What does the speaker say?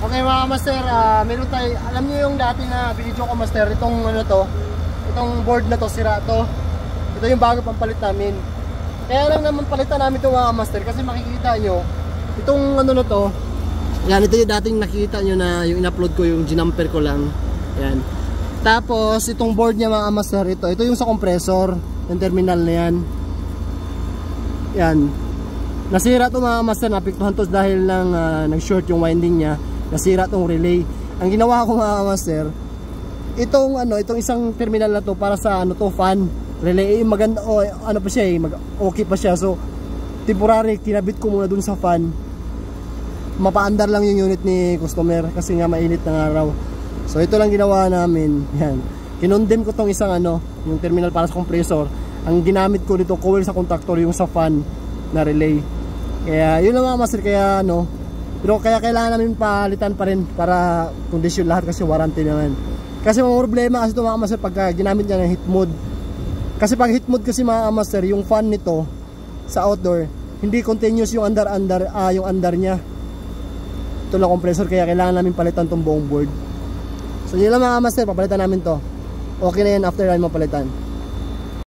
Okay mga master, meron tayo, alam niyo yung dati na video ko master, itong ano to, itong board na to, sira to. Ito yung bago pampalit namin. Kaya lang naman palitan namin ito mga master kasi makikita nyo, itong ano na to, yan, ito yung dating nakikita nyo na yung in-upload ko, yung ginamper ko lang. Yan. Tapos itong board niya mga master, ito yung sa compressor, yung terminal na yan. Yan. Nasira to mga master, napiktuhan to dahil lang nag-short yung winding niya. Nasira tong relay. Ang ginawa ko mga master, itong isang terminal na to para sa ano to, fan relay, maganda ano pa siya okay pa siya. So temporary kinabit ko muna dun sa fan. Mapaandar lang yung unit ni customer kasi nga mainit ng araw. So ito lang ginawa namin. Yan. Kinondem ko tong isang yung terminal para sa compressor. Ang ginamit ko dito coil sa contactor, yung sa fan na relay. Kaya yun lang mga master, kaya pero kaya kailangan namin palitan pa rin para kondisyon lahat kasi warranty naman. Kasi mga problema kasi ito mga master pagka ginamit niya ng heat mode. Kasi pag heat mode kasi mga master, yung fan nito sa outdoor, hindi continuous yung yung andar niya. Ito lang compressor, kaya kailangan namin palitan tong buong board. So yun lang mga master, papalitan namin to. Okay na yan after namin mapalitan.